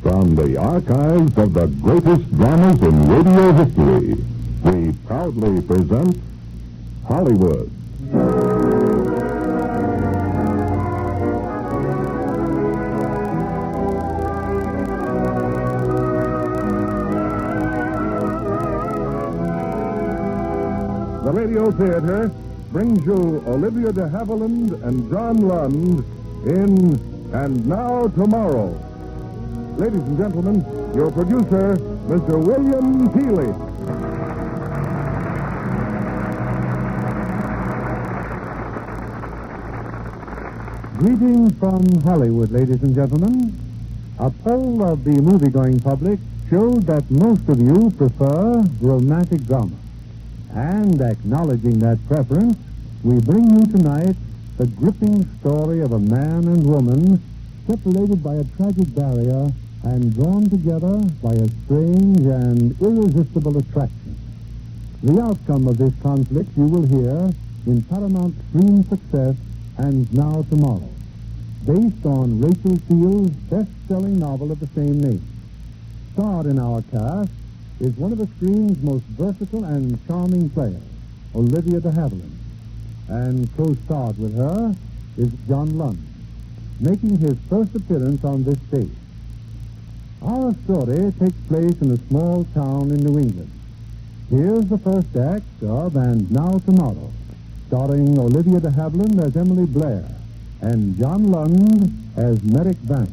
From the archives of the greatest dramas in radio history, we proudly present Hollywood. The Radio Theatre brings you Olivia de Havilland and John Lund in And Now Tomorrow. Ladies and gentlemen, your producer, Mr. William Keeley. Greetings from Hollywood, ladies and gentlemen. A poll of the movie-going public showed that most of you prefer romantic drama. And acknowledging that preference, we bring you tonight the gripping story of a man and woman separated by a tragic barrier and drawn together by a strange and irresistible attraction. The outcome of this conflict you will hear in Paramount's stream success And Now Tomorrow, based on Rachel Field's best-selling novel of the same name. Starred in our cast is one of the screen's most versatile and charming players, Olivia de Havilland. And co-starred with her is John Lund, making his first appearance on this stage. Our story takes place in a small town in New England. Here's the first act of And Now Tomorrow, starring Olivia de Havilland as Emily Blair and John Lund as Merrick Banks.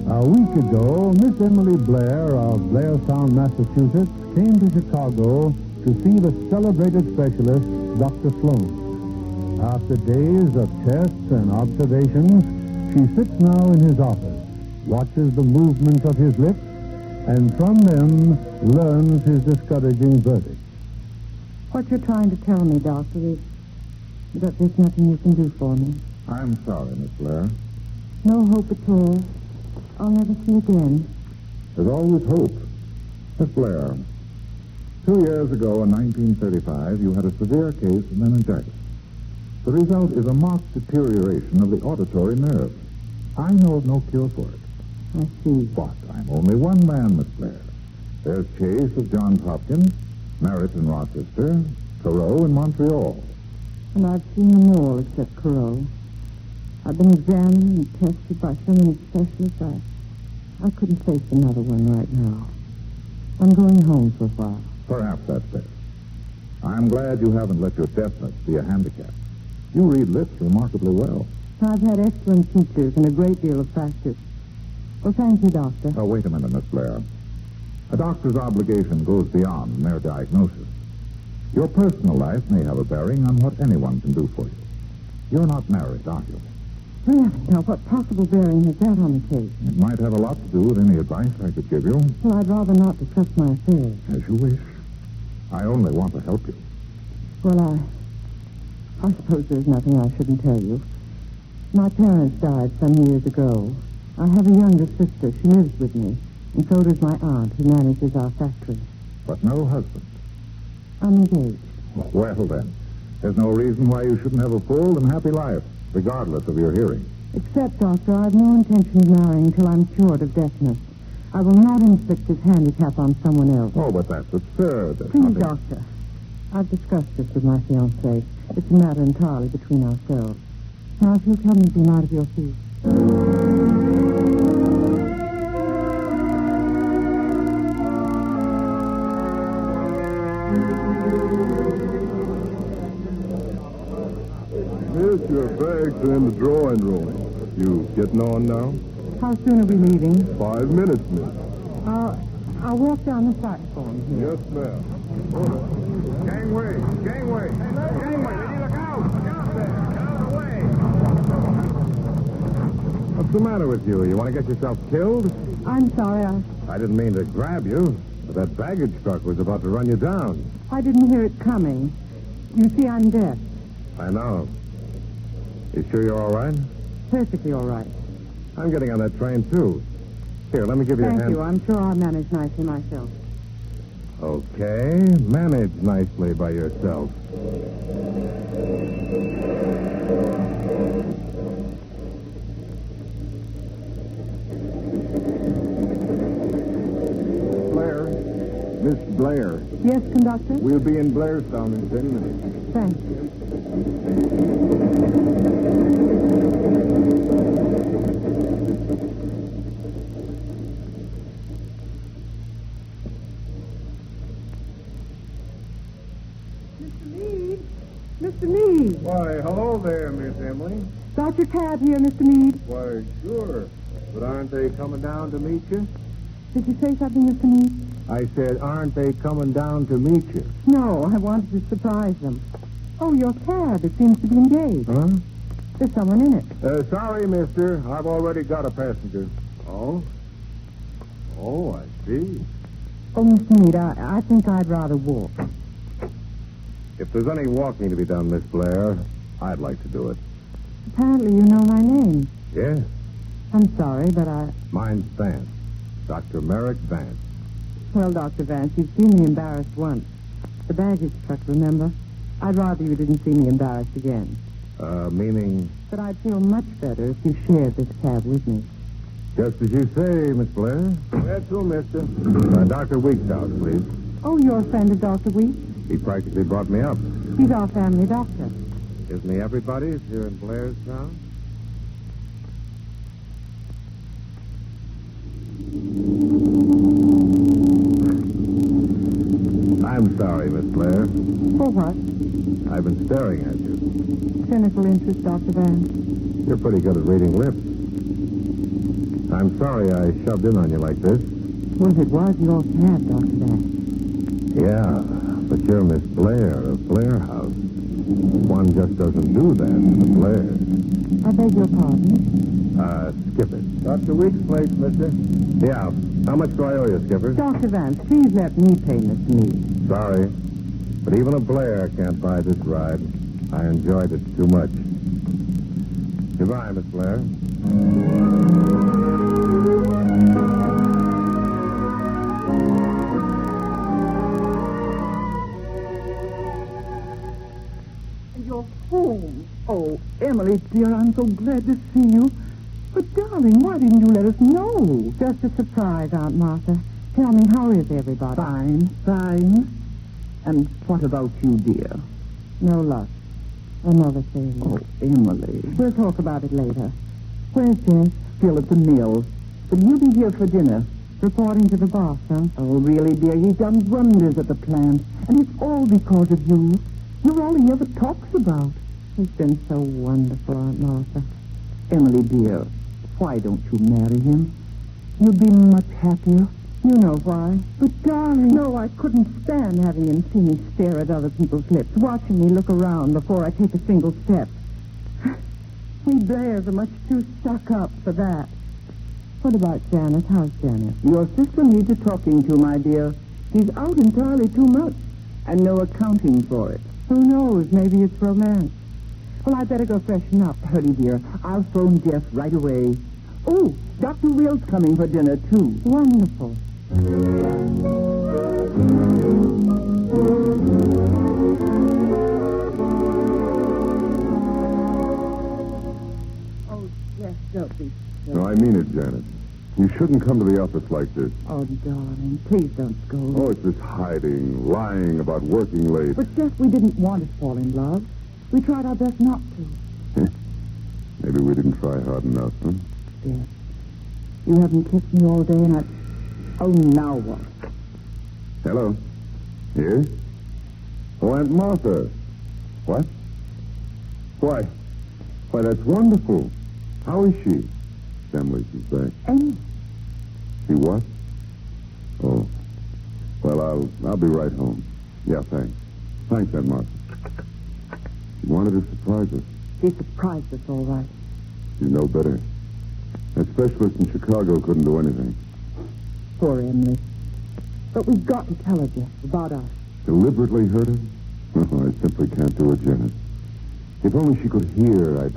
A week ago, Miss Emily Blair of Blairstown, Massachusetts, came to Chicago to see the celebrated specialist, Dr. Sloan. After days of tests and observations, she sits now in his office, watches the movement of his lips, and from them learns his discouraging verdict. What you're trying to tell me, Doctor, is that there's nothing you can do for me. I'm sorry, Miss Blair. No hope at all. I'll never see again. There's always hope. Miss Blair, 2 years ago in 1935, you had a severe case of meningitis. The result is a marked deterioration of the auditory nerve. I know of no cure for it. I see. But I'm only one man, Miss Blair. There's Chase of Johns Hopkins, Merritt in Rochester, Thoreau in Montreal. And I've seen them all except Corot. I've been examined and tested by so many specialists, I couldn't face another one right now. I'm going home for a while. Perhaps that's best. I'm glad you haven't let your deafness be a handicap. You read lips remarkably well. I've had excellent teachers and a great deal of practice. Well, thank you, Doctor. Oh, wait a minute, Miss Blair. A doctor's obligation goes beyond mere diagnosis. Your personal life may have a bearing on what anyone can do for you. You're not married, are you? Really? Now, what possible bearing has that on the case? It might have a lot to do with any advice I could give you. Well, I'd rather not discuss my affairs. As you wish. I only want to help you. Well, I suppose there's nothing I shouldn't tell you. My parents died some years ago. I have a younger sister. She lives with me. And so does my aunt, who manages our factory. But no husband. I'm engaged. Well, then, there's no reason why you shouldn't have a full and happy life, regardless of your hearing. Except, Doctor, I've no intention of marrying till I'm cured of deafness. I will not inflict this handicap on someone else. Oh, but that's absurd. There's Please, nothing... Doctor. I've discussed this with my fiancé. It's a matter entirely between ourselves. Now, if you'll tell me to be out of your feet. Miss, your bags are in the drawing room. You getting on now? How soon are we leaving? 5 minutes, miss. I'll walk down the platform here. Yes, ma'am. Gangway! Gangway! Gangway! Lady, look out! Look out there! Get out of the way! What's the matter with you? You want to get yourself killed? I'm sorry, I didn't mean to grab you, but that baggage truck was about to run you down. I didn't hear it coming. You see, I'm deaf. I know. You sure you're all right? Perfectly all right. I'm getting on that train, too. Here, let me give you a hand. Thank you. I'm sure I'll manage nicely myself. Okay, manage nicely by yourself. Blair. Miss Blair. Yes, conductor? We'll be in Blairstown in 10 minutes. Thank you. Mr. Meade. Why, hello there, Miss Emily. Dr. Cab here, Mr. Meade. Why, sure. But aren't they coming down to meet you? Did you say something, Mr. Meade? I said, aren't they coming down to meet you? No, I wanted to surprise them. Oh, your cab. It seems to be engaged. Huh? There's someone in it. Sorry, mister. I've already got a passenger. Oh? Oh, I see. Oh, Mr. Meade, I think I'd rather walk. If there's any walking to be done, Miss Blair, I'd like to do it. Apparently you know my name. Yes? I'm sorry, but Mine's Vance. Dr. Merrick Vance. Well, Dr. Vance, you've seen me embarrassed once. The baggage truck, remember? I'd rather you didn't see me embarrassed again. Meaning? But I'd feel much better if you shared this cab with me. Just as you say, Miss Blair. That's so, mister. Dr. Weeks' house, please. Oh, you're a friend of Dr. Weeks? He practically brought me up. He's our family doctor. Isn't he everybody's here in Blairstown? I'm sorry, Miss Blair. For what? I've been staring at you. Cynical interest, Dr. Vance. You're pretty good at reading lips. I'm sorry I shoved in on you like this. Well, it was your cab, Dr. Vance. Yeah, but you're Miss Blair of Blair House. One just doesn't do that to the Blairs. I beg your pardon? Skip it. Dr. Weeks' place, mister. Yeah. How much do I owe you, Skipper? Dr. Vance, please let me pay Mr. Meade. Sorry. But even a Blair can't buy this ride. I enjoyed it too much. Goodbye, Miss Blair. You're home. Oh, Emily, dear, I'm so glad to see you. But, darling, why didn't you let us know? Just a surprise, Aunt Martha. Tell me, how is everybody? Fine. And what about you, dear? No luck. Another thing. Oh, Emily. We'll talk about it later. Where's Jess? Still at the mill. But you'll be here for dinner. Reporting to the boss, huh? Oh, really, dear, he's done wonders at the plant. And it's all because of you. You're all he ever talks about. He's been so wonderful, Aunt Martha. Emily, dear, why don't you marry him? You'd be much happier. You know why. But, darling... No, I couldn't stand having him see me stare at other people's lips, watching me look around before I take a single step. We Blairs are much too stuck up for that. What about Janet? How's Janet? Your sister needs a talking to, my dear. She's out entirely too much, and no accounting for it. Who knows? Maybe it's romance. Well, I'd better go freshen up. Hurry, dear. I'll phone Jeff right away. Oh, Dr. Will's coming for dinner, too. Wonderful. Oh, Jeff, don't be silly. No, I mean it, Janet. You shouldn't come to the office like this. Oh, darling, please don't scold. Oh, it's this hiding, lying about working late. But, Jeff, we didn't want to fall in love. We tried our best not to. Maybe we didn't try hard enough, huh? Yes. You haven't kissed me all day, and I... Oh, now what? Hello? Yes? Oh, Aunt Martha. What? Why, that's wonderful. How is she? Emily, she's back. Emily? She what? Oh. Well, I'll be right home. Yeah, thanks. Thanks, Aunt Martha. She wanted to surprise us. She surprised us all right. She's no better. That specialist in Chicago couldn't do anything. Poor Emily. But we've got to tell her, Jeff, about us. Deliberately hurt her? Oh, I simply can't do it, Janet. If only she could hear, I'd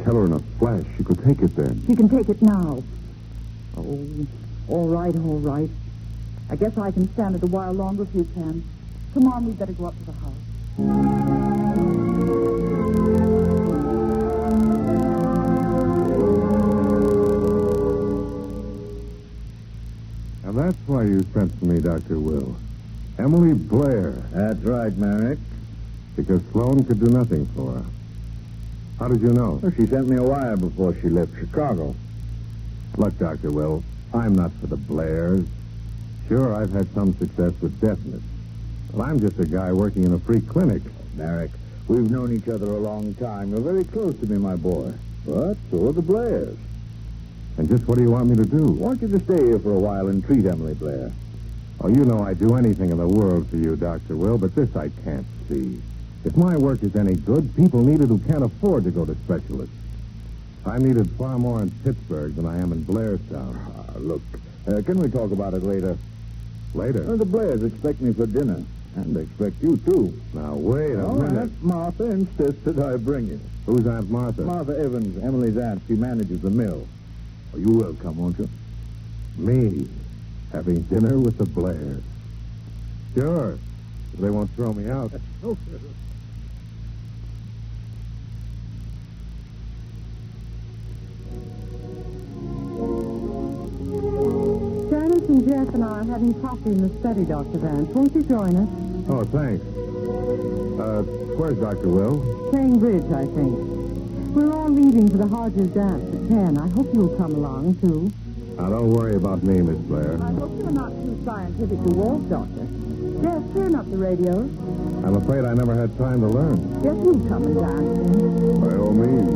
tell her in a flash. She could take it then. She can take it now. Oh, all right. I guess I can stand it a while longer if you can. Come on, we'd better go up to the house. And that's why you sent for me, Dr. Will. Emily Blair. That's right, Merrick. Because Sloan could do nothing for her. How did you know? Well, she sent me a wire before she left Chicago. Look, Dr. Will, I'm not for the Blairs. Sure, I've had some success with deafness. But I'm just a guy working in a free clinic. Merrick, we've known each other a long time. You're very close to me, my boy. But so are the Blairs. And just what do you want me to do? I want you to stay here for a while and treat Emily Blair. Oh, you know I'd do anything in the world for you, Dr. Will, but this I can't see. If my work is any good, people need it who can't afford to go to specialists. I'm needed far more in Pittsburgh than I am in Blairstown. Look, can we talk about it later? Later? The Blairs expect me for dinner. And they expect you, too. Now, wait a minute. Aunt Martha insisted I bring you. Who's Aunt Martha? Martha Evans, Emily's aunt. She manages the mill. Oh, you will come, won't you? Me? Having dinner with the Blairs? Sure. They won't throw me out. Janice and Jeff and I are having coffee in the study, Dr. Vance. Won't you join us? Oh, thanks. Where's Dr. Will? Playing bridge, I think. We're all leaving for the Hodges dance at 10. I hope you'll come along, too. Now, don't worry about me, Miss Blair. I hope you're not too scientific to walk, Doctor. Jeff, turn up the radio. I'm afraid I never had time to learn. Yes, you come and dance. By all means.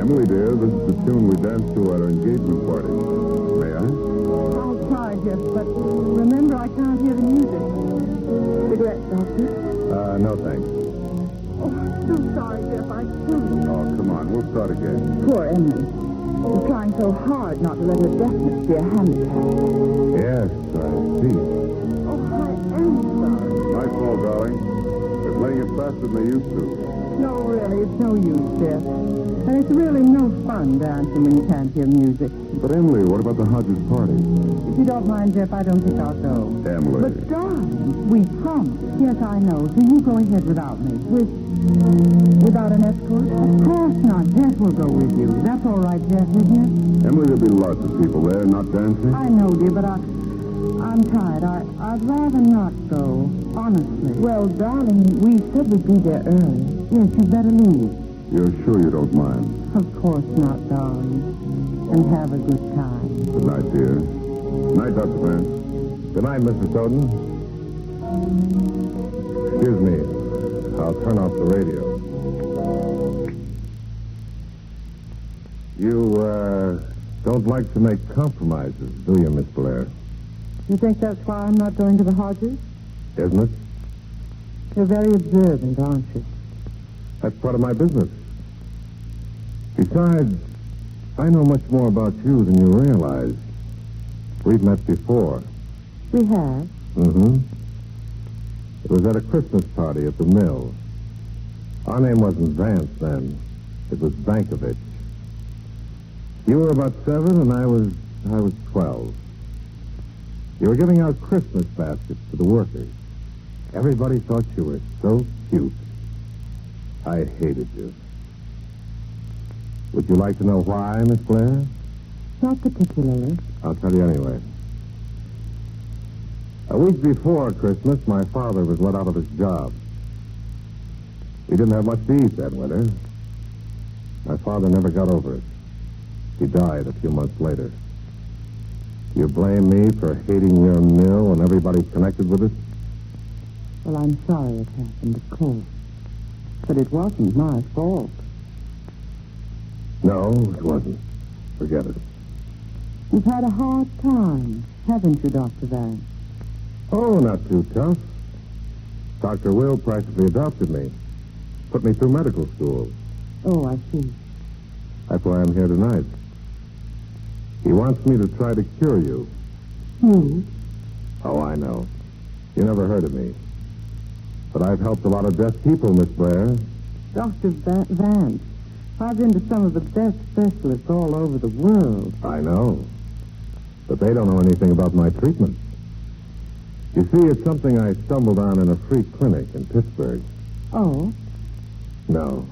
Emily, dear, this is the tune we danced to at our engagement party. May I? I'll try, Jeff, but remember I can't hear the music. Cigarettes, Doctor? No thanks. Oh, I'm so sorry, Jeff. I couldn't. Oh, come on. We'll start again. Poor Emily. She's trying so hard not to let her deafness be a handicap. Yes, I see. Oh, I am sorry. My fault, darling. They're playing it faster than they used to. No, really, it's no use, Jeff. And it's really no fun dancing when you can't hear music. But, Emily, what about the Hodges party? If you don't mind, Jeff, I don't think I'll go. Emily. But, darling, we promised. Yes, I know. So you go ahead without me. Without an escort? Of course not. Jeff will go with you. That's all right, Jeff, isn't it? Emily, there'll be lots of people there not dancing. I know, dear, but I'm tired. I'd rather not go, honestly. Well, darling, we said we'd be there early. Yes, you'd better leave. You're sure you don't mind? Of course not, darling. And have a good time. Good night, dear. Night, Dr. Vance. Good night, Mr. Soden. Excuse me. I'll turn off the radio. You, don't like to make compromises, do you, Miss Blair? You think that's why I'm not going to the Hodges? Isn't it? You're very observant, aren't you? That's part of my business. Besides, I know much more about you than you realize. We've met before. We have. Mm-hmm. It was at a Christmas party at the mill. Our name wasn't Vance then. It was Bankovich. You were about 7 and I was 12. You were giving out Christmas baskets to the workers. Everybody thought you were so cute. I hated you. Would you like to know why, Miss Blair? Not particularly. I'll tell you anyway. A week before Christmas, my father was let out of his job. He didn't have much to eat that winter. My father never got over it. He died a few months later. You blame me for hating your mill and everybody connected with it? Well, I'm sorry it happened, of course. But it wasn't my fault. No, it wasn't. Forget it. You've had a hard time, haven't you, Dr. Vance? Oh, not too tough. Dr. Will practically adopted me. Put me through medical school. Oh, I see. That's why I'm here tonight. He wants me to try to cure you. You? Oh, I know. You never heard of me. But I've helped a lot of deaf people, Miss Blair. Dr. Vance, I've been to some of the best specialists all over the world. I know. But they don't know anything about my treatment. You see, it's something I stumbled on in a free clinic in Pittsburgh. Oh? No.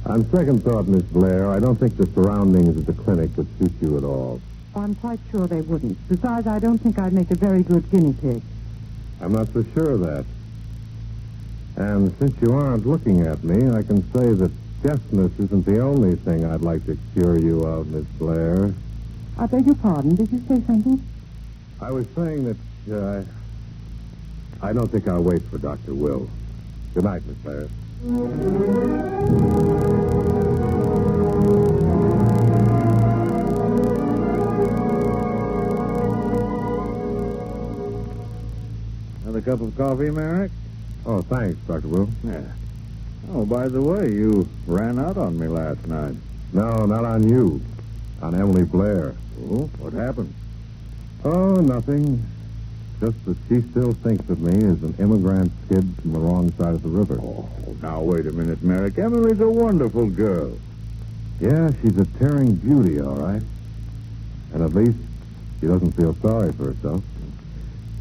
On second thought, Miss Blair, I don't think the surroundings of the clinic would suit you at all. I'm quite sure they wouldn't. Besides, I don't think I'd make a very good guinea pig. I'm not so sure of that. And since you aren't looking at me, I can say that deafness isn't the only thing I'd like to cure you of, Miss Blair. I beg your pardon. Did you say something? I was saying that, I don't think I'll wait for Dr. Will. Good night, Miss Blair. Another cup of coffee, Merrick? Oh, thanks, Dr. Will. Yeah. Oh, by the way, you ran out on me last night. No, not on you. On Emily Blair. Oh, what happened? Oh, nothing. Just that she still thinks of me as an immigrant skid from the wrong side of the river. Oh, now, wait a minute, Merrick. Emily's a wonderful girl. Yeah, she's a tearing beauty, all right. And at least she doesn't feel sorry for herself.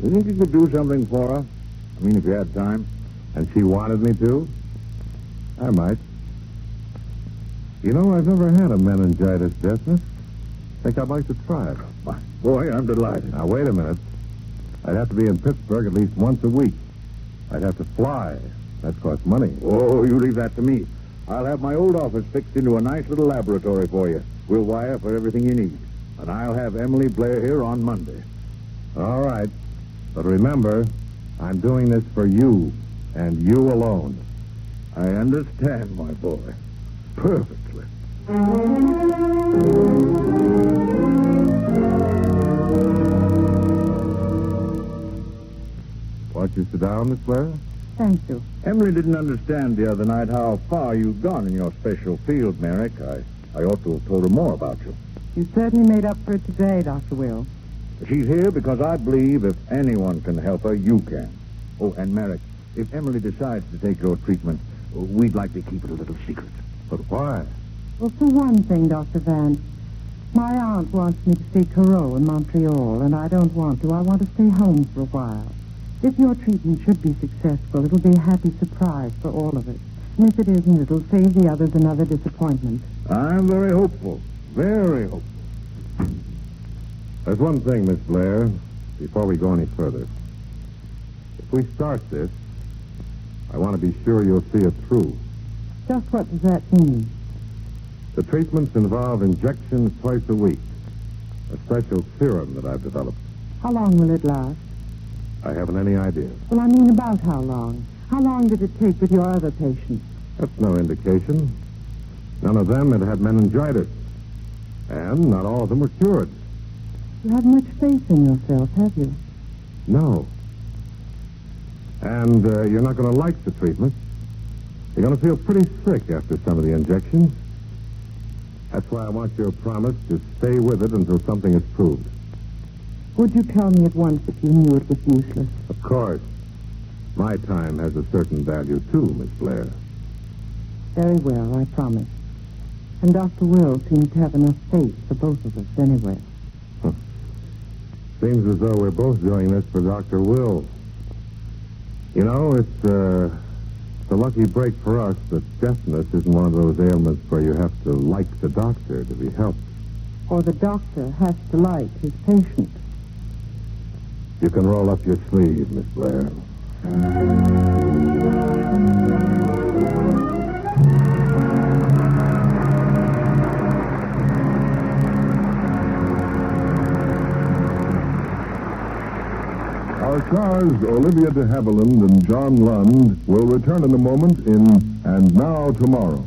You think you could do something for her? I mean, if you had time. And she wanted me to? I might. You know, I've never had a meningitis deafness. Think I'd like to try it. My boy, I'm delighted. Now, wait a minute. I'd have to be in Pittsburgh at least once a week. I'd have to fly. That costs money. Oh, you leave that to me. I'll have my old office fixed into a nice little laboratory for you. We'll wire for everything you need. And I'll have Emily Blair here on Monday. All right. But remember, I'm doing this for you, and you alone. I understand, my boy. Perfectly. Won't you sit down, Miss Blair? Thank you. Emily didn't understand the other night how far you've gone in your special field, Merrick. I ought to have told her more about you. You certainly made up for it today, Dr. Will. She's here because I believe if anyone can help her, you can. Oh, and Merrick, if Emily decides to take your treatment, we'd like to keep it a little secret. But why? Well, for one thing, Dr. Vance, my aunt wants me to see Corot in Montreal, and I don't want to. I want to stay home for a while. If your treatment should be successful, it'll be a happy surprise for all of us. And if it isn't, it'll save the others another disappointment. I'm very hopeful. Very hopeful. There's one thing, Miss Blair, before we go any further. If we start this, I want to be sure you'll see it through. Just what does that mean? The treatments involve injections twice a week. A special serum that I've developed. How long will it last? I haven't any idea. Well, I mean about how long. How long did it take with your other patients? That's no indication. None of them had meningitis. And not all of them were cured. You have much faith in yourself, have you? No. And you're not going to like the treatment. You're going to feel pretty sick after some of the injections. That's why I want your promise to stay with it until something is proved. Would you tell me at once if you knew it was useless? Of course. My time has a certain value, too, Miss Blair. Very well, I promise. And Dr. Will seems to have enough faith for both of us anyway. Seems as though we're both doing this for Dr. Will. You know, it's a lucky break for us that deafness isn't one of those ailments where you have to like the doctor to be helped. Or the doctor has to like his patient. You can roll up your sleeve, Miss Blair. Our stars, Olivia de Havilland and John Lund, will return in a moment in And Now Tomorrow.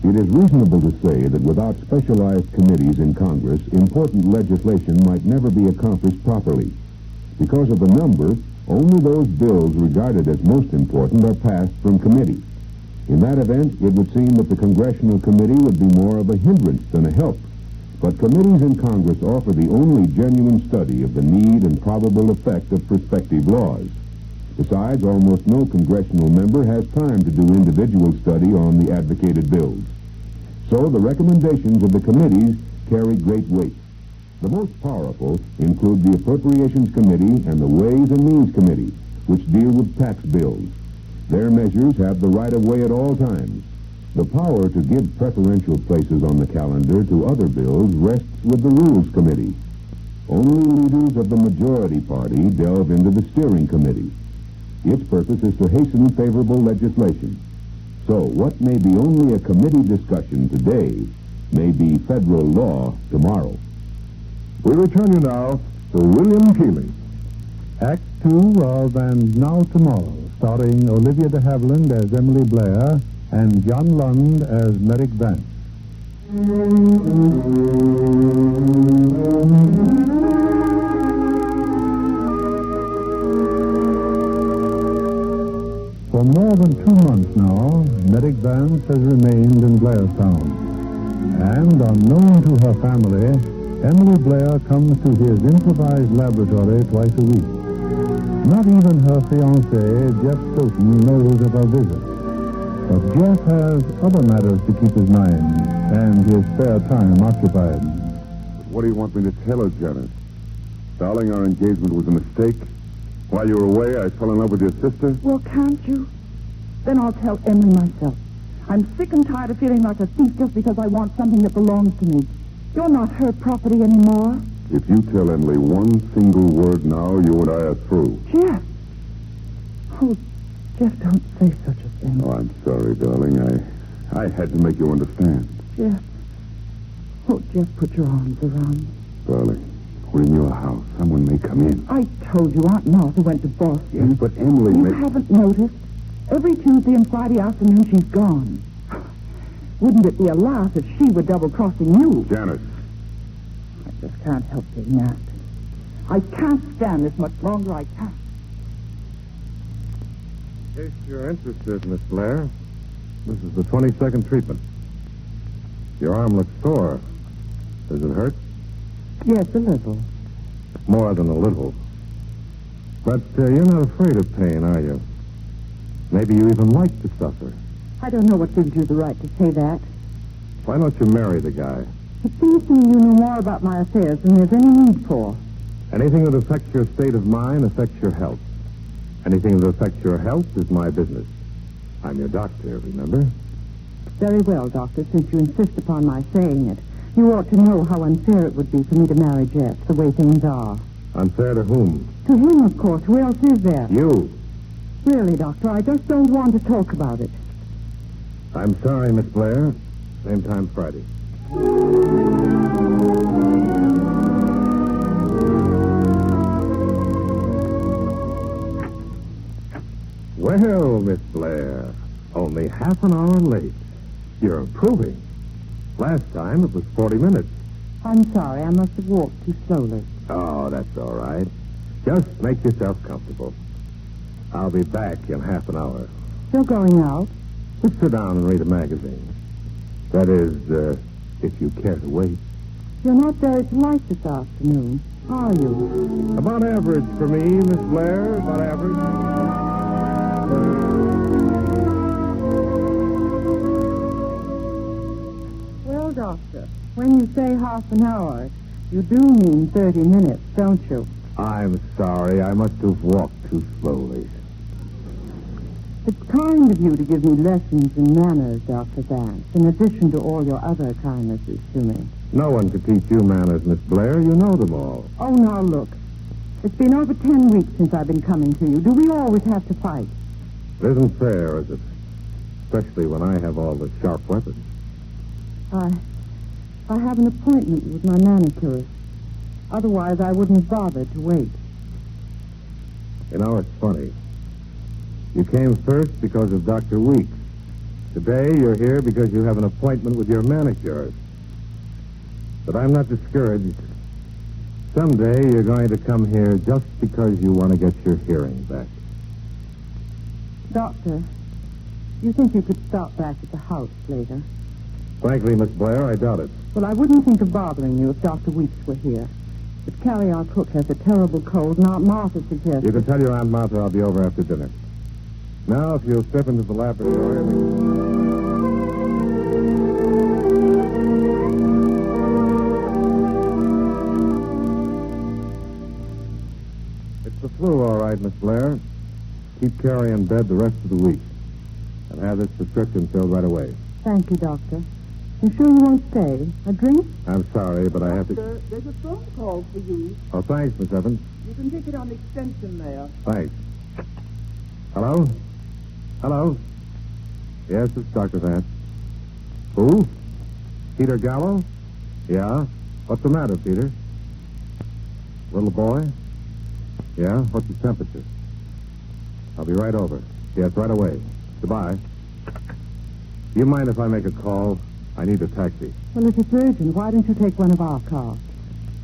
It is reasonable to say that without specialized committees in Congress, important legislation might never be accomplished properly. Because of the number, only those bills regarded as most important are passed from committee. In that event, it would seem that the Congressional Committee would be more of a hindrance than a help. But committees in Congress offer the only genuine study of the need and probable effect of prospective laws. Besides, almost no congressional member has time to do individual study on the advocated bills. So the recommendations of the committees carry great weight. The most powerful include the Appropriations Committee and the Ways and Means Committee, which deal with tax bills. Their measures have the right of way at all times. The power to give preferential places on the calendar to other bills rests with the Rules Committee. Only leaders of the majority party delve into the Steering Committee. Its purpose is to hasten favorable legislation. So what may be only a committee discussion today may be federal law tomorrow. We return you now to William Keighley. Act 2 of And Now Tomorrow, starring Olivia de Havilland as Emily Blair and John Lund as Merrick Vance. For more than 2 months now, Merrick Vance has remained in Blairstown. And unknown to her family, Emily Blair comes to his improvised laboratory twice a week. Not even her fiancé, Jeff Stoughton, knows of her visit. But Jeff has other matters to keep his mind and his spare time occupied. What do you want me to tell her, Janice? Darling, our engagement was a mistake. While you were away, I fell in love with your sister. Well, can't you? Then I'll tell Emily myself. I'm sick and tired of feeling like a thief just because I want something that belongs to me. You're not her property anymore. If you tell Emily one single word now, you and I are through. Jeff. Oh, Jeff, don't say such a thing. Oh, I'm sorry, darling. I had to make you understand. Jeff. Oh, Jeff, put your arms around me. Darling, we're in your house. Someone may come in. I told you Aunt Martha went to Boston. Yes, but Emily You may... haven't noticed? Every Tuesday and Friday afternoon she's gone. Wouldn't it be a laugh if she were double-crossing you? Janice. I just can't help being that. I can't stand this much longer. I can't. In case you're interested, Miss Blair, this is the 22nd treatment. Your arm looks sore. Does it hurt? Yes, a little. More than a little. But you're not afraid of pain, are you? Maybe you even like to suffer. I don't know what gives you the right to say that. Why don't you marry the guy? It seems to me you know more about my affairs than there's any need for. Anything that affects your state of mind affects your health. Anything that affects your health is my business. I'm your doctor, remember? Very well, Doctor, since you insist upon my saying it. You ought to know how unfair it would be for me to marry Jeff, the way things are. Unfair to whom? To him, of course. Who else is there? You. Really, Doctor, I just don't want to talk about it. I'm sorry, Miss Blair. Same time Friday. Well, Miss Blair, only half an hour late. You're improving. Last time it was 40 minutes. I'm sorry. I must have walked too slowly. Oh, that's all right. Just make yourself comfortable. I'll be back in half an hour. You're going out? Just sit down and read a magazine. That is, if you care to wait. You're not very polite this afternoon, are you? About average for me, Miss Blair. About average. Well, Doctor, when you say half an hour, you do mean 30 minutes, don't you? I'm sorry. I must have walked too slowly. It's kind of you to give me lessons in manners, Dr. Vance, in addition to all your other kindnesses to me. No one could teach you manners, Miss Blair. You know them all. Oh, now look. It's been over 10 weeks since I've been coming to you. Do we always have to fight? It isn't fair, is it? Especially when I have all the sharp weapons. I have an appointment with my manicurist. Otherwise, I wouldn't have bothered to wait. You know, it's funny. You came first because of Dr. Weeks. Today, you're here because you have an appointment with your manicurist. But I'm not discouraged. Someday, you're going to come here just because you want to get your hearing back. Doctor, you think you could stop back at the house later? Frankly, Miss Blair, I doubt it. Well, I wouldn't think of bothering you if Dr. Weeks were here. But Carrie, our cook, has a terrible cold, and Aunt Martha suggested... You can tell your Aunt Martha I'll be over after dinner. Now, if you'll step into the laboratory... flu, all right, Miss Blair. Keep Carrie in bed the rest of the week. And have this prescription filled right away. Thank you, Doctor. You sure you won't stay? A drink? I'm sorry, but I have to... Doctor, there's a phone call for you. Oh, thanks, Miss Evans. You can take it on the extension there. Thanks. Hello? Hello? Yes, it's Dr. Vance. Who? Peter Gallo? Yeah? What's the matter, Peter? Little boy? Yeah? What's his temperature? I'll be right over. Yes, right away. Goodbye. Do you mind if I make a call? I need a taxi. Well, if it's urgent, why don't you take one of our cars?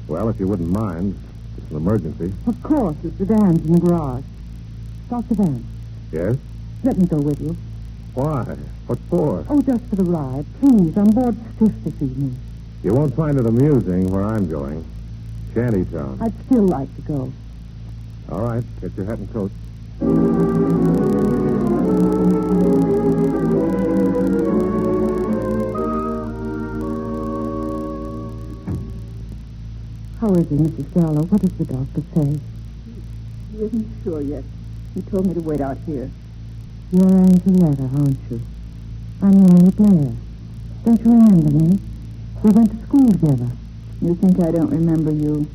Well, if you wouldn't mind. It's an emergency. Of course, the sedan's in the garage. Dr. Vance, Yes? let me go with you. Why? What for? Oh, just for the ride. Please, I'm bored stiff this evening. You won't find it amusing where I'm going. Shantytown. I'd still like to go. All right. Get your hat and coat. How is he, Mrs. Gallo? What does the doctor say? He isn't sure yet. He told me to wait out here. You're Angeletta, aren't you? I'm Emily Blair. Don't you remember me? We went to school together. You think I don't remember you?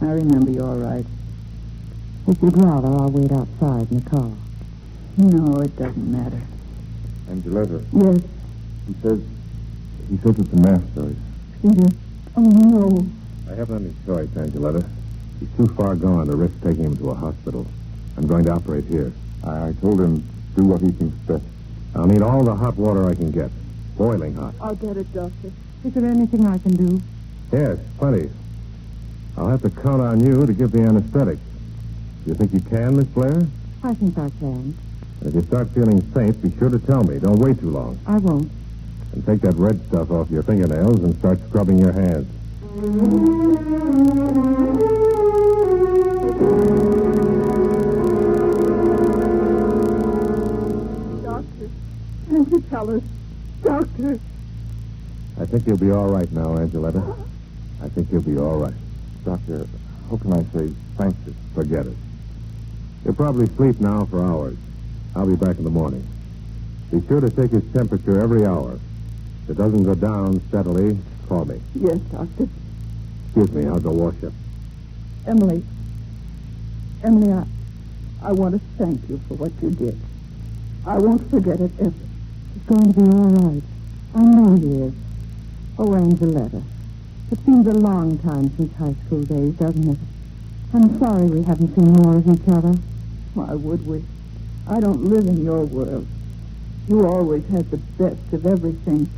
I remember you all right. If you'd rather, I'll wait outside in the car. No, it doesn't matter. Angeletta. Yes, He says it's a math choice. Peter. Oh, no. I haven't any choice, Angeletta. He's too far gone to risk taking him to a hospital. I'm going to operate here. I told him do what he thinks best. I'll need all the hot water I can get. Boiling hot. I'll get it, Doctor. Is there anything I can do? Yes, plenty. I'll have to count on you to give the anesthetic. You think you can, Miss Blair? I think I can. If you start feeling faint, be sure to tell me. Don't wait too long. I won't. And take that red stuff off your fingernails and start scrubbing your hands. Doctor, can you tell us? Doctor. I think you'll be all right now, Angeletta. I think you'll be all right. Doctor, how can I say thank you? Forget it. You'll probably sleep now for hours. I'll be back in the morning. Be sure to take his temperature every hour. If it doesn't go down steadily, call me. Yes, Doctor. Excuse me, I'll go wash you. Emily, I want to thank you for what you did. I won't forget it ever. It's going to be all right. I know he is. Oh, Angeletta. It seems a long time since high school days, doesn't it? I'm sorry we haven't seen more of each other. Why would we? I don't live in your world. You always had the best of everything.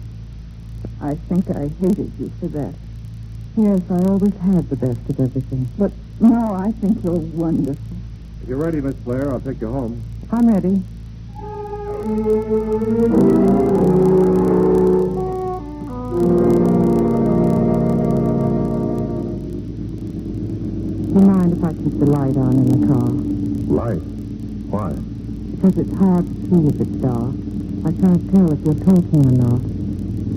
I think I hated you for that. Yes, I always had the best of everything. But now I think you're wonderful. If you're ready, Miss Blair, I'll take you home. I'm ready. Do you mind if I keep the light on in the car? Light? Why? Because it's hard to see if it's dark. I can't tell if you're talking or not.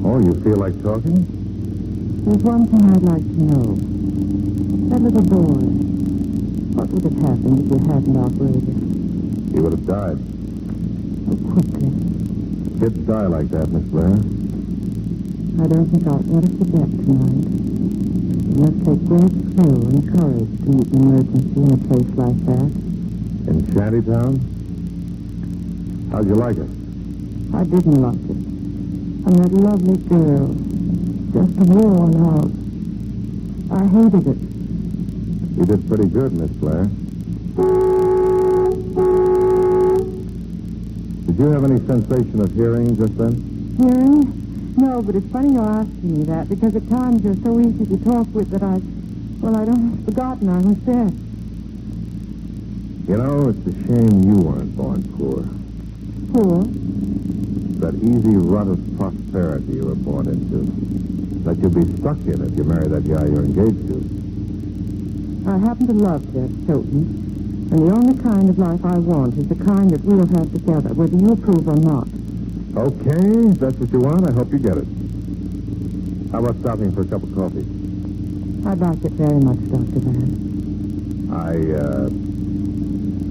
Oh, you feel like talking? There's one thing I'd like to know. That little boy, what would have happened if you hadn't operated? He would have died. So quickly. Kids die like that, Miss Blair. I don't think I'll ever forget tonight. It must take great skill and courage to meet an emergency in a place like that. In Shantytown? How'd you like it? I didn't like it. And that lovely girl, just worn out. I hated it. You did pretty good, Miss Blair. Did you have any sensation of hearing just then? Hearing? No, but it's funny you're asking me that, because at times you're so easy to talk with that I'd forgotten I was dead. You know, it's a shame you weren't born poor. Poor? That easy rut of prosperity you were born into. That you'll be stuck in if you marry that guy you're engaged to. I happen to love Jeff Stoughton, and the only kind of life I want is the kind that we'll have together, whether you approve or not. Okay, if that's what you want, I hope you get it. How about stopping for a cup of coffee? I'd like it very much, Dr. Van.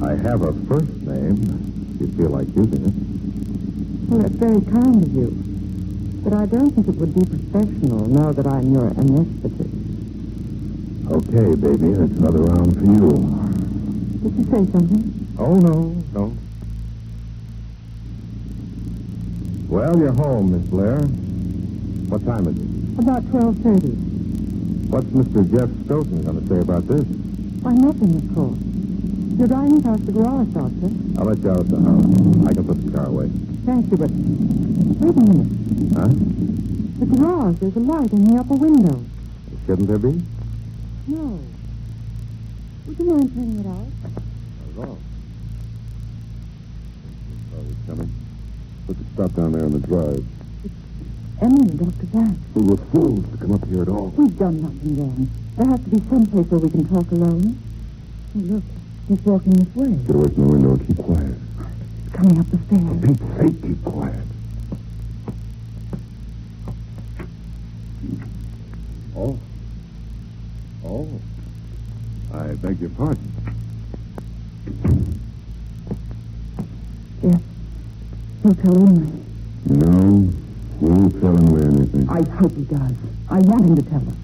I have a first name, if you feel like using it. Well, that's very kind of you. But I don't think it would be professional now that I'm your anesthetist. Okay, baby, that's another round for you. Did you say something? Oh, no. Well, you're home, Miss Blair. What time is it? About 12:30. What's Mr. Jeff Stoughton going to say about this? Why, nothing, of course. You're driving past the garage, Doctor. I'll let you out of the house. I can put the car away. Thank you, but wait a minute. Huh? The garage, there's a light in the upper window. Shouldn't there be? No. Would you mind turning it out? Not at all. He's coming. Put the stuff down there on the drive. Emily, Dr. Vance. We were fools to come up here at all. We've done nothing wrong. There has to be some place where we can talk alone. Oh, look, he's walking this way. Get away from the window and keep quiet. He's coming up the stairs. For Pete's sake, keep quiet. Oh. I beg your pardon. Yes. He'll tell Emily. No, we won't tell him anything. I hope he does. I want him to tell us.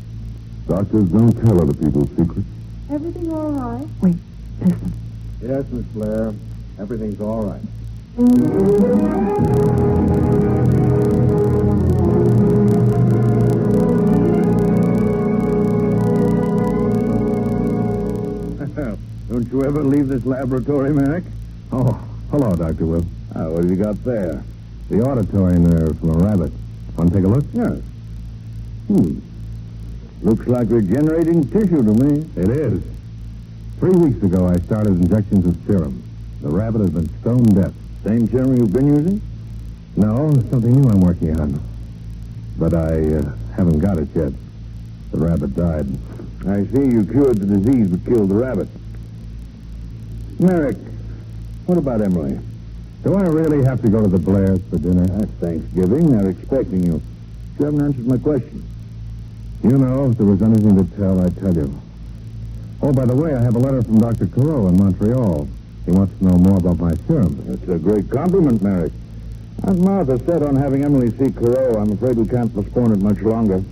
Doctors don't tell other people's secrets. Everything all right? Wait, listen. Yes, Miss Blair. Everything's all right. Don't you ever leave this laboratory, Merrick? Oh, hello, Dr. Will. What have you got there? The auditory nerve from a rabbit. Want to take a look? Yes. Looks like regenerating tissue to me. It is. 3 weeks ago, I started injections of serum. The rabbit has been stone deaf. Same serum you've been using? No, something new I'm working on. But I haven't got it yet. The rabbit died. I see you cured the disease but killed the rabbit. Merrick, what about Emily? Do I really have to go to the Blairs for dinner? That's Thanksgiving. They're expecting you. You haven't answered my question. You know, if there was anything to tell, I'd tell you. Oh, by the way, I have a letter from Dr. Carreau in Montreal. He wants to know more about my serum. That's a great compliment, Merrick. Aunt Martha said on having Emily see Carreau, I'm afraid we can't postpone it much longer.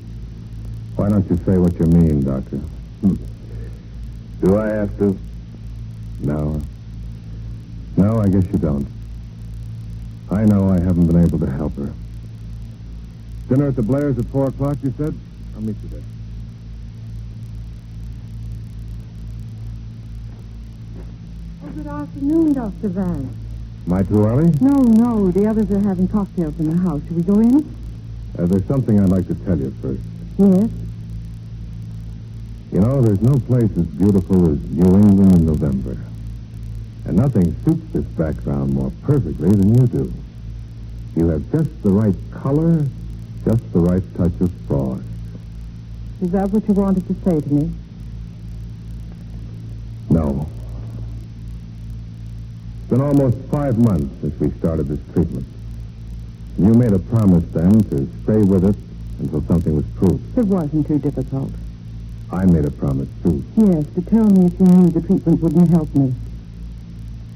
Why don't you say what you mean, Doctor? Do I have to? No. No, I guess you don't. I know I haven't been able to help her. Dinner at the Blairs at 4 o'clock, you said? I'll meet you there. Oh, good afternoon, Dr. Vance. Am I too early? No. The others are having cocktails in the house. Shall we go in? There's something I'd like to tell you first. Yes. You know, there's no place as beautiful as New England in November. And nothing suits this background more perfectly than you do. You have just the right color, just the right touch of frost. Is that what you wanted to say to me? No. It's been almost 5 months since we started this treatment. You made a promise then to stay with it until something was proved. It wasn't too difficult. I made a promise, too. Yes, to tell me if you knew the treatment wouldn't help me.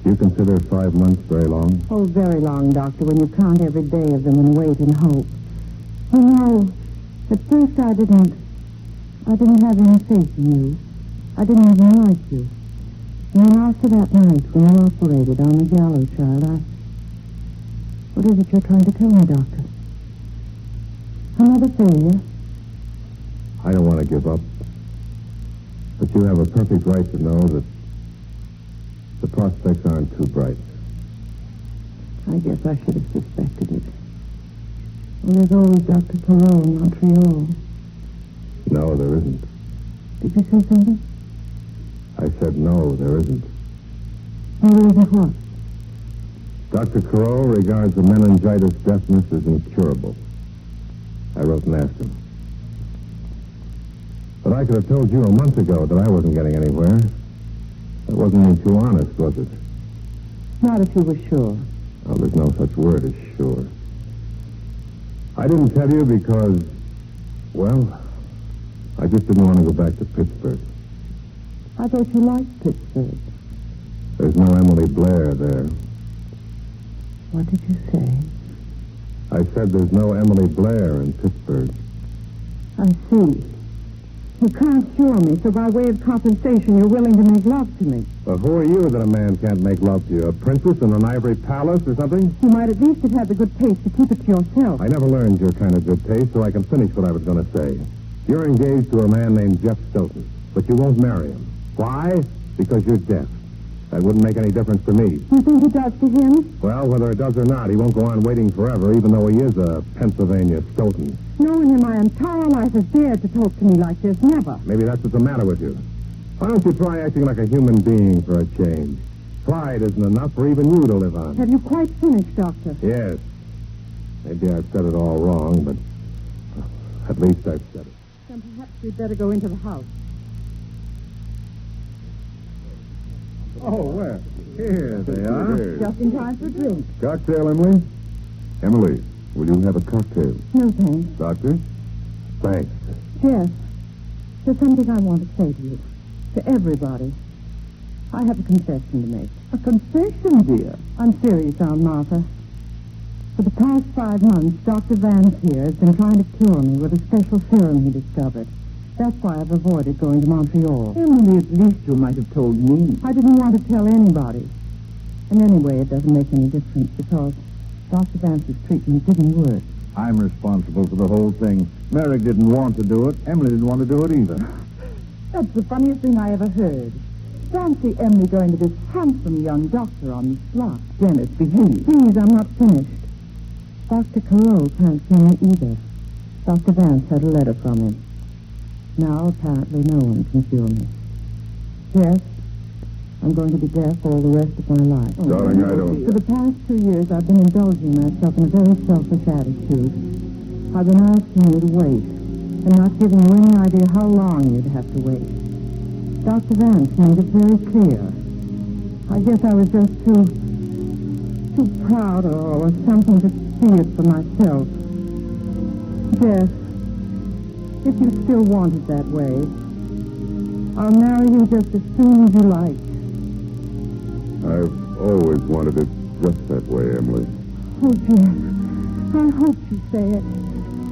Do you consider 5 months very long? Oh, very long, Doctor, when you count every day of them and wait and hope. You know, at first I didn't have any faith in you. I didn't even like you. And then after that night when you operated on the gallows child, what is it you're trying to tell me, Doctor? Another failure? I don't want to give up. But you have a perfect right to know that the prospects aren't too bright. I guess I should have suspected it. Well, there's always Dr. Carreau in Montreal. No, there isn't. Did you say something? I said no, there isn't. Oh, there isn't what? Dr. Carreau regards the meningitis deafness as incurable. I wrote and asked him. But I could have told you a month ago that I wasn't getting anywhere. That wasn't being too honest, was it? Not if you were sure. Oh, there's no such word as sure. I didn't tell you because, well, I just didn't want to go back to Pittsburgh. I thought you liked Pittsburgh. There's no Emily Blair there. What did you say? I said there's no Emily Blair in Pittsburgh. I see. You can't cure me, so by way of compensation, you're willing to make love to me. Well, who are you that a man can't make love to you? A princess in an ivory palace or something? You might at least have had the good taste to keep it to yourself. I never learned your kind of good taste, so I can finish what I was going to say. You're engaged to a man named Jeff Stoughton, but you won't marry him. Why? Because you're deaf. That wouldn't make any difference to me. You think it does to him? Well, whether it does or not, he won't go on waiting forever, even though he is a Pennsylvania Stoughton. Knowing him my entire life has dared to talk to me like this. Never. Maybe that's what's the matter with you. Why don't you try acting like a human being for a change? Pride isn't enough for even you to live on. Have you quite finished, Doctor? Yes. Maybe I've said it all wrong, but at least I've said it. Then perhaps we'd better go into the house. Oh, well, here they are. Just in time for a drink. Cocktail, Emily? Emily, will you have a cocktail? No, thanks. Doctor? Thanks. Jeff, there's something I want to say to you. To everybody. I have a confession to make. A confession, dear. I'm serious, Aunt Martha. For the past 5 months, Dr. Vance here has been trying to cure me with a special serum he discovered. That's why I've avoided going to Montreal. Emily, at least you might have told me. I didn't want to tell anybody. And anyway, it doesn't make any difference because Dr. Vance's treatment didn't work. I'm responsible for the whole thing. Merrick didn't want to do it. Emily didn't want to do it either. That's the funniest thing I ever heard. Fancy Emily going to this handsome young doctor on the slot. Dennis, behave. Please, I'm not finished. Dr. Carroll can't cure me either. Dr. Vance had a letter from him. Now, apparently, no one can cure me. Yes, I'm going to be deaf all the rest of my life. Darling, I don't... For the past 2 years, I've been indulging myself in a very selfish attitude. I've been asking you to wait, and not giving you any idea how long you'd have to wait. Dr. Vance made it very clear. I guess I was just too proud or something to see it for myself. Jeff, if you still want it that way, I'll marry you just as soon as you like. I've always wanted it just that way, Emily. Oh, Jeff, I hope you say it.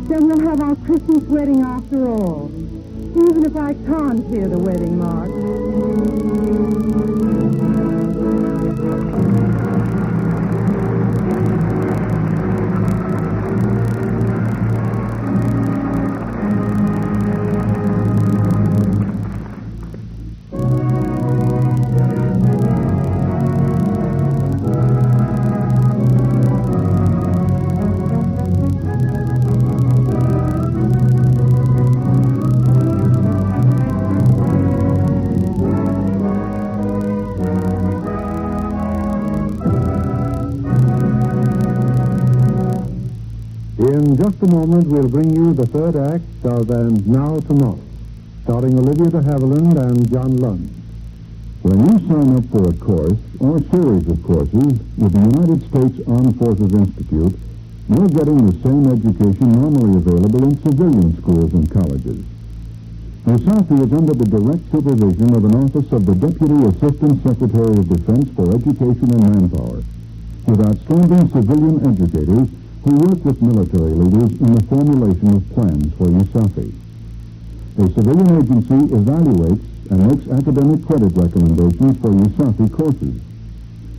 Then we'll have our Christmas wedding after all. Even if I can't hear the wedding march. In just a moment, we'll bring you the third act of And Now Tomorrow, starring Olivia de Havilland and John Lund. When you sign up for a course or series of courses with the United States Armed Forces Institute, you're getting the same education normally available in civilian schools and colleges. USAFI is under the direct supervision of an office of the Deputy Assistant Secretary of Defense for Education and Manpower, with outstanding civilian educators who work with military leaders in the formulation of plans for USAFI. A civilian agency evaluates and makes academic credit recommendations for USAFI courses.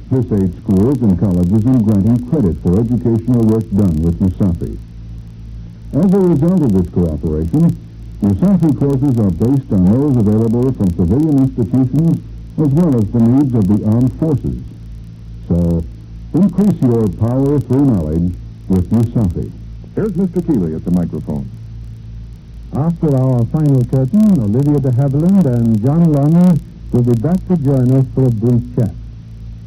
This aids schools and colleges in granting credit for educational work done with USAFI. As a result of this cooperation, USAFI courses are based on those available from civilian institutions as well as the needs of the armed forces. So, increase your power through knowledge with USAFI. Here's Mr. Keeley at the microphone. After our final curtain, Olivia de Havilland and John Lund will be back to join us for a brief chat.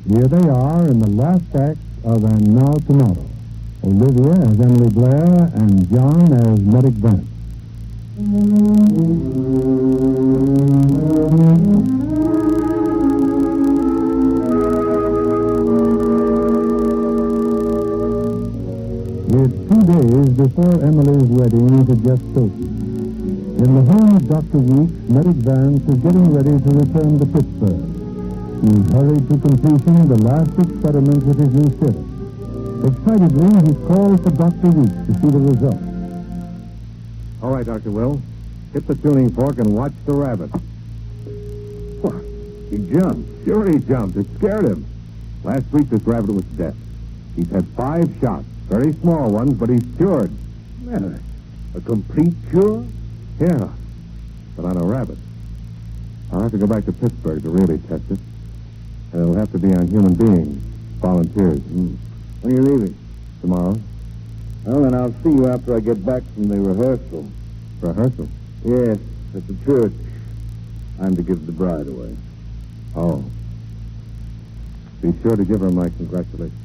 Here they are in the last act of And Now Tomorrow. Olivia as Emily Blair and John as Merrick Vance. It's 2 days before Emily's wedding to Jeff Stoughton. In the home of Dr. Weeks, Merrick Vance is getting ready to return to Pittsburgh. He hurried to completion the last experiment with his new serum. Excitedly, he called for Dr. Weeks to see the result. All right, Dr. Will. Hit the tuning fork and watch the rabbit. What? He jumped. Sure he jumped. It scared him. Last week, this rabbit was dead. He's had 5 shots. Very small ones, but he's cured. Well, a complete cure? Yeah, but on a rabbit. I'll have to go back to Pittsburgh to really test it. It'll have to be on human beings, volunteers. When are you leaving? Tomorrow. Well, then I'll see you after I get back from the rehearsal. Rehearsal? Yes, at the church. I'm to give the bride away. Oh. Be sure to give her my congratulations.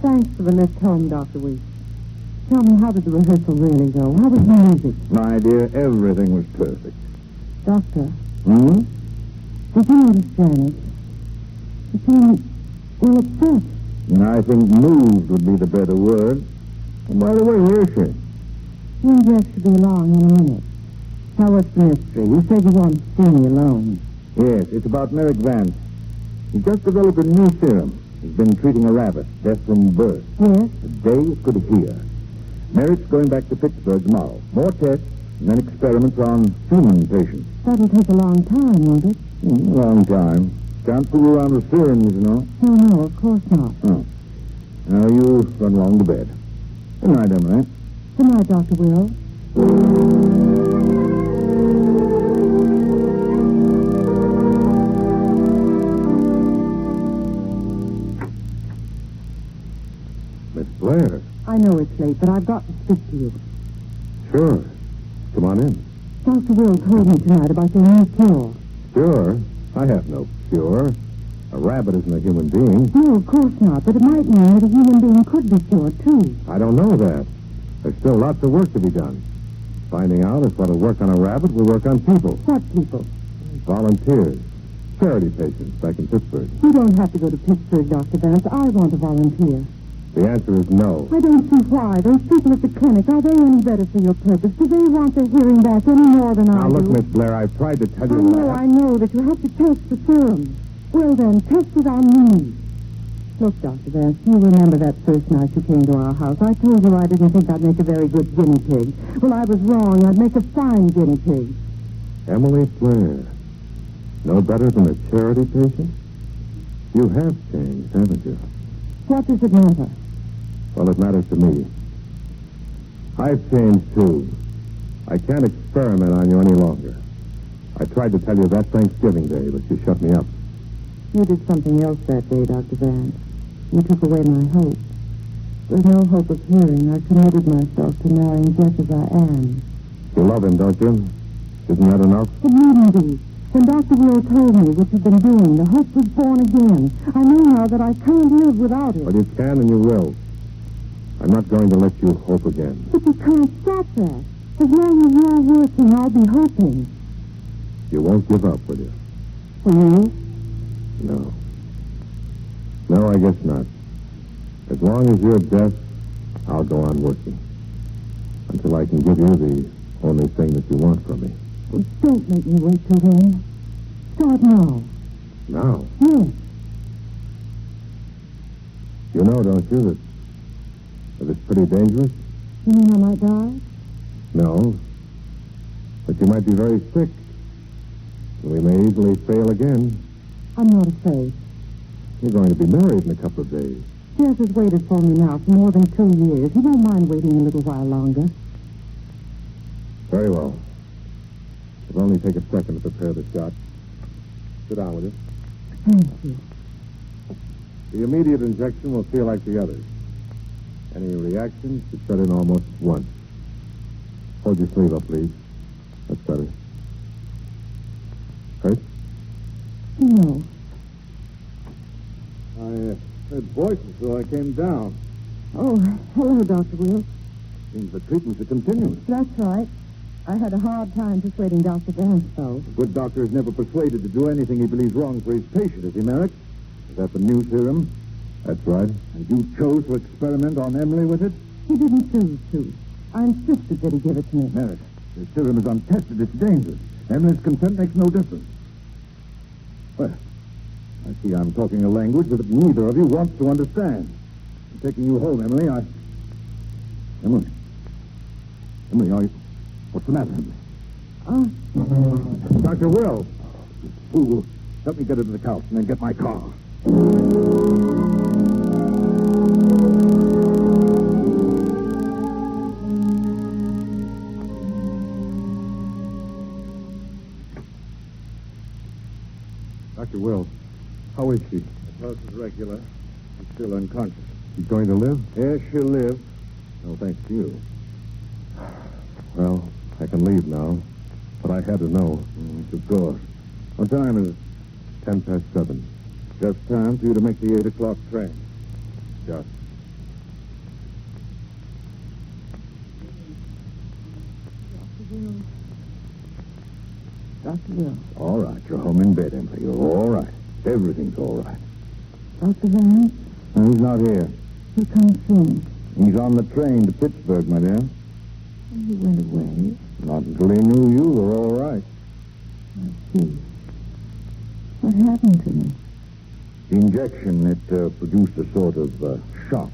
Thanks for the lift home, Dr. Weeks. Tell me, how did the rehearsal really go? How was the music? My dear, everything was perfect. Doctor, Hmm? did you notice Janet? She seemed, well, upset. I think moved would be the better word. And by the way, where is she? She and Jeff should be along in a minute. Now, what's the mystery? You said you wanted to see me alone. Yes, it's about Merrick Vance. He just developed a new serum. He's been treating a rabbit, deaf from birth. Yes? The day it could hear. Merrick's going back to Pittsburgh tomorrow. More tests, and then experiments on human patients. That'll take a long time, won't it? Long time. Can't fool around with serums, you know. No, of course not. Oh. Now you run along to bed. Good night, Emily. Good night, Dr. Will. Miss Blair. I know it's late, but I've got to speak to you. Sure. Come on in. Dr. Will told me tonight about your new cure. Sure. I have no cure. A rabbit isn't a human being. No, of course not, but it might mean that a human being could be cured, too. I don't know that. There's still lots of work to be done. Finding out if what'll work on a rabbit will work on people. What people? Volunteers. Charity patients back in Pittsburgh. You don't have to go to Pittsburgh, Dr. Vance. I want to volunteer. The answer is no. I don't see why. Those people at the clinic, are they any better for your purpose? Do they want their hearing back any more than I Now, do? look, Miss Blair, I've tried to tell you... I know that you have to test the serum. Well, then, test it on me. Look, Dr. Vance, you remember that first night you came to our house. I told you I didn't think I'd make a very good guinea pig. Well, I was wrong. I'd make a fine guinea pig. Emily Blair. No better than a charity patient? You have changed, haven't you? What does it matter? Well, it matters to me. I've changed, too. I can't experiment on you any longer. I tried to tell you that Thanksgiving Day, but you shut me up. You did something else that day, Dr. Vance. You took away my hope. There's no hope of hearing. I committed myself to marrying Jeff as I am. You love him, don't you? Isn't that enough? It needn't be. When Dr. Will told me what you've been doing, the hope was born again. I know now that I can't live without it. Well, you can and you will. I'm not going to let you hope again. But you can't stop that. As long as you're working, I'll be hoping. You won't give up, will you? For you? No. No, I guess not. As long as you're deaf, I'll go on working. Until I can give you the only thing that you want from me. Well, don't make me wait till then. Start now. Now? Yes. You know, don't you, that it's pretty dangerous? You mean I might die? No. But you might be very sick. And we may easily fail again. I'm not afraid. You're going to be married in a couple of days. Jeff has waited for me now for more than 2 years. He won't mind waiting a little while longer. Very well. It'll only take a second to prepare the shot. Sit down, will you? Thank you. The immediate injection will feel like the others. Any reactions should set in almost once. Hold your sleeve up, please. That's better. Hurt? No. I heard voices, so I came down. Oh, hello, Dr. Will. Seems the treatments are continuing. That's right. I had a hard time persuading Dr. Vance, though. A good doctor is never persuaded to do anything he believes wrong for his patient, is he, Merrick? Is that the new serum? That's right. And you chose to experiment on Emily with it? He didn't choose to. I insisted that he give it to me. Merrick, this serum is untested. It's dangerous. Emily's consent makes no difference. Well, I see I'm talking a language that neither of you wants to understand. I'm taking you home, Emily. Emily, are you... What's the matter, Emily? Dr. Will. Fool. Help me get her to the couch and then get my car. Dr. Will, how is she? The pulse is regular. She's still unconscious. She's going to live? Yes, she'll live. No thanks to you. Well, I can leave now. But I had to know. Of course. What time is it? 7:10. Just time for you to make the 8 o'clock train. Just. Dr. Will. All right. You're home in bed, Emily. You're all right. Everything's all right. Dr. Vance, No, he's not here. he'll come soon. He's on the train to Pittsburgh, my dear. He went away. Not until he knew you were all right. I see. What happened to me? The injection, it produced a sort of shock.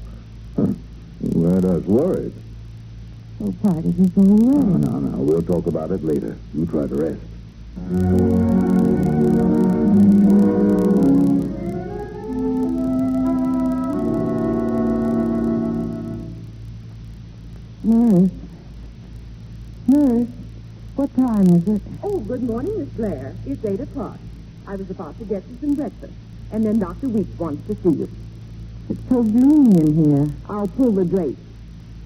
That us worried. So why did he go away? No. We'll talk about it later. You try to rest. Nurse, what time is it? Oh, good morning, Miss Blair. It's 8 o'clock. I was about to get you some breakfast. And then Dr. Weeks wants to see you. It's so gloomy in here. I'll pull the drapes.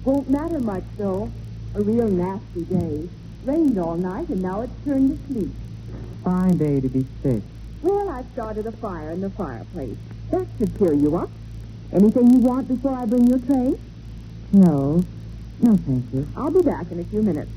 Won't matter much, though. A real nasty day. Rained all night, and now it's turned to sleet. Fine day to be sick. Well, I started a fire in the fireplace. That should cheer you up. Anything you want before I bring your tray? No, thank you. I'll be back in a few minutes.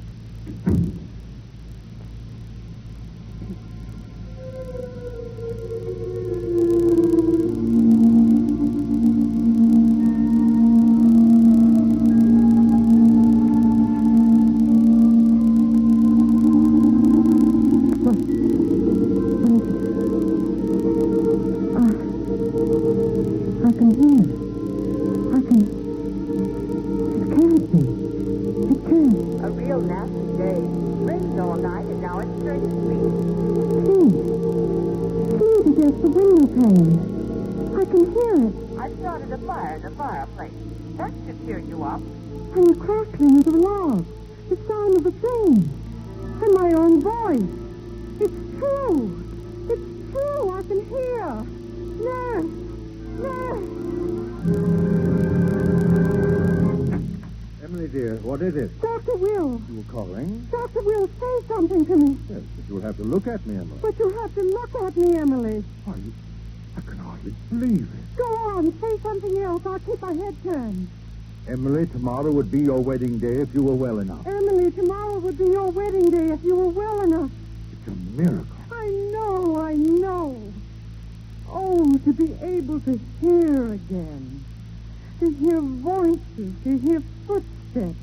I can hear. It can't be. It can't. A real nasty day. Rained all night, and now it's turned to sleet. Please against the window pane. I can hear it. I started a fire in the fireplace. That should cheer you up. And the crackling of the log. The sound of the train. And my own voice. It's true. It's true. I can hear. Nurse. Emily, dear, what is it? Dr. Will. You were calling? Dr. Will, say something to me. Yes, but you'll have to look at me, Emily. But you have to look at me, Emily. Why, I can hardly believe it. Go on, say something else. I'll keep my head turned. Emily, tomorrow would be your wedding day if you were well enough. Emily, tomorrow would be your wedding day if you were well enough. It's a miracle. I know. Oh, to be able to hear again. To hear voices, to hear footsteps.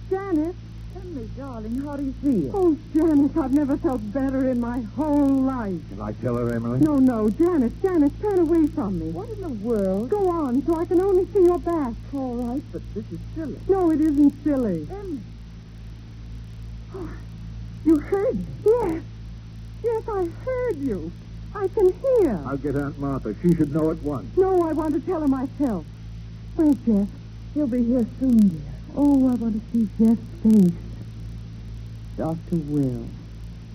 Janice. Emily, darling, how do you feel? Oh, Janice, I've never felt better in my whole life. Can I tell her, Emily? No, Janice, turn away from me. What in the world? Go on, so I can only see your back. All right, but this is silly. No, it isn't silly. Emily. Oh, you heard me? Yes, I heard you. I can hear. I'll get Aunt Martha. She should know at once. No, I want to tell her myself. Where's Jeff? He'll be here soon, dear. Oh, I want to see Jeff's face. Dr. Will.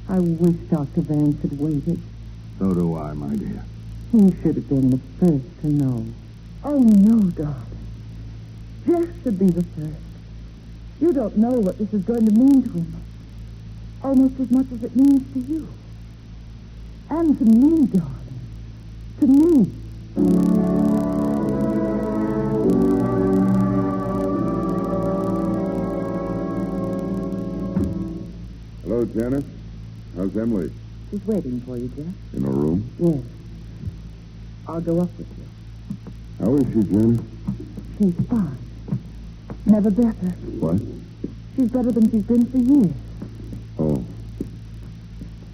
I wish Dr. Vance had waited. So do I, my dear. He should have been the first to know. Oh, no, darling. Jeff should be the first. You don't know what this is going to mean to him. Almost as much as it means to you. And to me, darling. To me. Hello, Janice. How's Emily? She's waiting for you, Jeff. In her room? Yes. I'll go up with you. How is she, Janet? She's fine. Never better. What? She's better than she's been for years. Oh.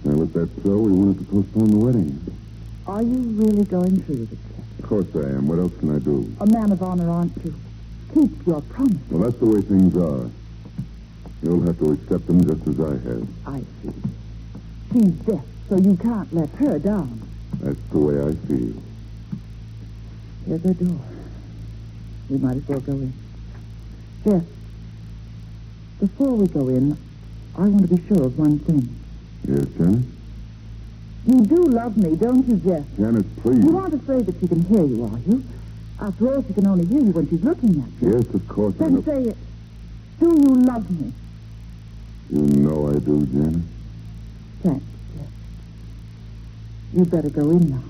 Well, if that's so, we wanted to postpone the wedding. Are you really going through with it, Jeff? Of course I am. What else can I do? A man of honor, aren't you? Keep your promise. Well, that's the way things are. You'll have to accept them just as I have. I see. She's deaf, so you can't let her down. That's the way I feel. Here's her door. We might as well go in. Jeff, before we go in, I want to be sure of one thing. Yes, Janet? You do love me, don't you, Jeff? Janet, please. You aren't afraid that she can hear you, are you? After all, she can only hear you when she's looking at you. Yes, of course I Then know. say it. Do you love me? You know I do, Janet. Thanks, Jeff. You'd better go in now.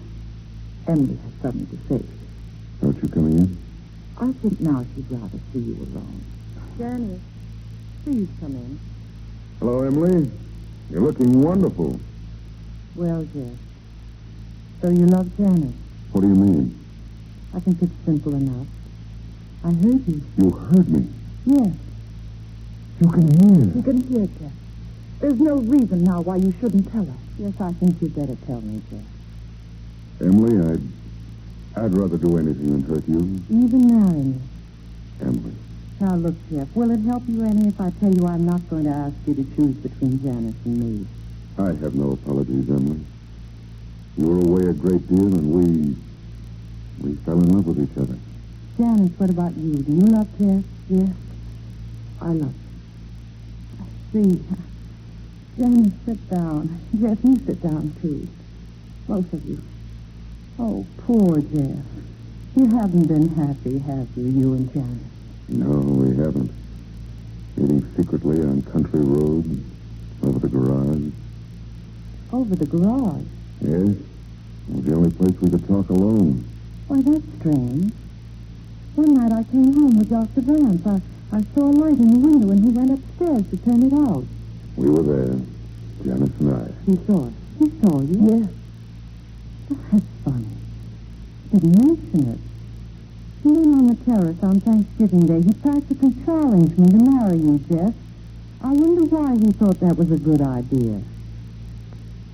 Emily has something to say. Aren't you coming in? I think now she'd rather see you alone. Janice, please come in. Hello, Emily. You're looking wonderful. Well, Jeff, so you love Janice? What do you mean? I think it's simple enough. I heard you. You heard me. Yes, You can hear. you can hear, Jeff. There's no reason now why you shouldn't tell her. Yes, I think you'd better tell me, Jeff. Emily, I'd rather do anything than hurt you. Even marry me. Emily. Now, look, Jeff, will it help you any if I tell you I'm not going to ask you to choose between Janice and me? I have no apologies, Emily. You were away a great deal, and we fell in love with each other. Janice, what about you? Do you love Jeff? Yes. I love you. I see. Janice, sit down. Jeff, you sit down, too. Both of you. Oh, poor Jeff. You haven't been happy, have you and Janice? No, we haven't. Meeting secretly on country roads, over the garage. Over the garage? Yes. It was the only place we could talk alone. Why, that's strange. One night I came home with Dr. Vance. I saw a light in the window, and he went upstairs to turn it out. We were there, Janice and I. He saw it. He saw you? Yes. Oh, that's funny. Didn't mention it. And then on the terrace on Thanksgiving Day, he practically challenged me to marry you, Jeff. I wonder why he thought that was a good idea.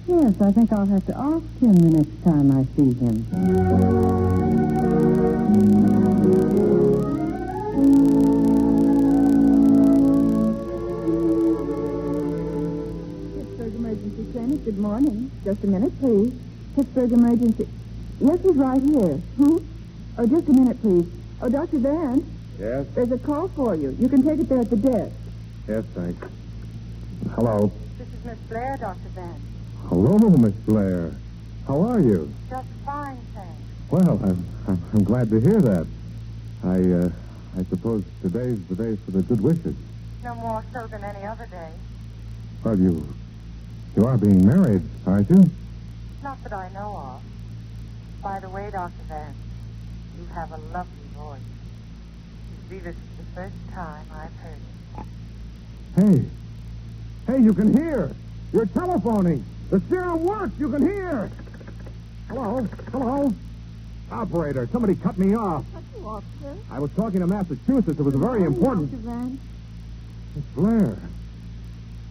Yes, I think I'll have to ask him the next time I see him. Pittsburgh Emergency Clinic, good morning. Just a minute, please. Pittsburgh Emergency. Yes, he's right here. Who? Oh, just a minute, please. Oh, Dr. Vance. Yes? There's a call for you. You can take it there at the desk. Yes, thanks. Hello. This is Miss Blair, Dr. Vance. Hello, Miss Blair. How are you? Just fine, thanks. Well, I'm glad to hear that. I suppose today's the day for the good wishes. No more so than any other day. Well, you are being married, aren't you? Not that I know of. By the way, Dr. Vance, you have a lovely voice. You see, this is the first time I've heard it. Hey, you can hear. You're telephoning. The serum works. You can hear. Hello. Operator, somebody cut me off. Cut you off, sir? I was talking to Massachusetts. It was very important. Dr. Vance. Miss Blair.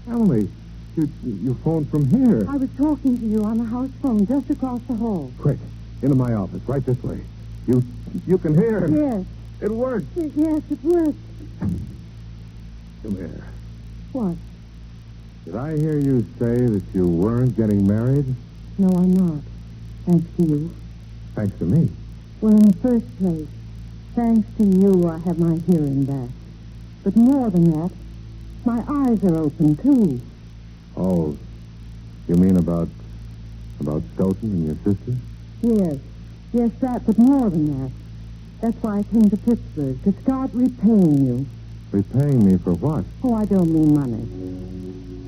Emily, you phoned from here. I was talking to you on the house phone just across the hall. Quick, into my office, right this way. You can hear. Yes. It worked. Yes, it worked. Come here. What? Did I hear you say that you weren't getting married? No, I'm not. Thanks to you. Thanks to me. Well, in the first place, thanks to you, I have my hearing back. But more than that, my eyes are open, too. Oh, you mean about Stoughton and your sister? Yes, that, but more than that. That's why I came to Pittsburgh, to start repaying you. Repaying me for what? Oh, I don't mean money.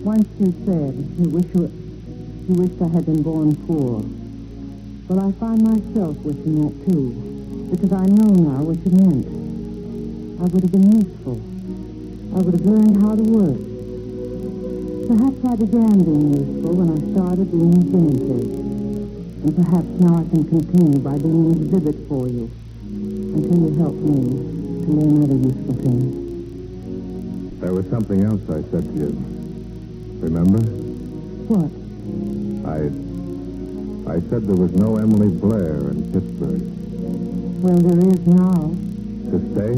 Once you said you wished I had been born poor. Well, I find myself wishing that, too, because I know now what you meant. I would have been useful. I would have learned how to work. Perhaps I began being useful when I started being vintage. And perhaps now I can continue by being an exhibit for you. until you help me to learn other useful things. There was something else I said to you. Remember? What? I said there was no Emily Blair in Pittsburgh. Well, there is now. To stay?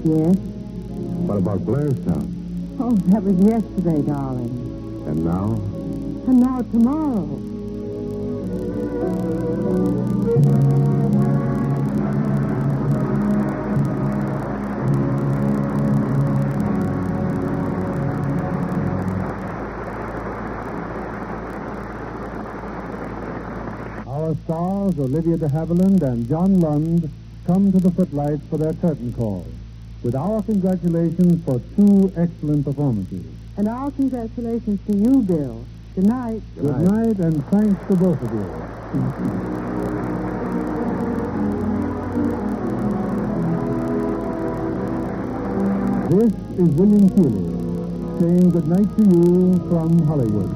Yes? What about Blairstown? Oh, that was yesterday, darling. And now? And now tomorrow. Our stars, Olivia de Havilland and John Lund, come to the footlights for their curtain call, with our congratulations for 2 excellent performances. And our congratulations to you, Bill. Good night. Good night, and thanks to both of you. This is William Keeley saying good night to you from Hollywood.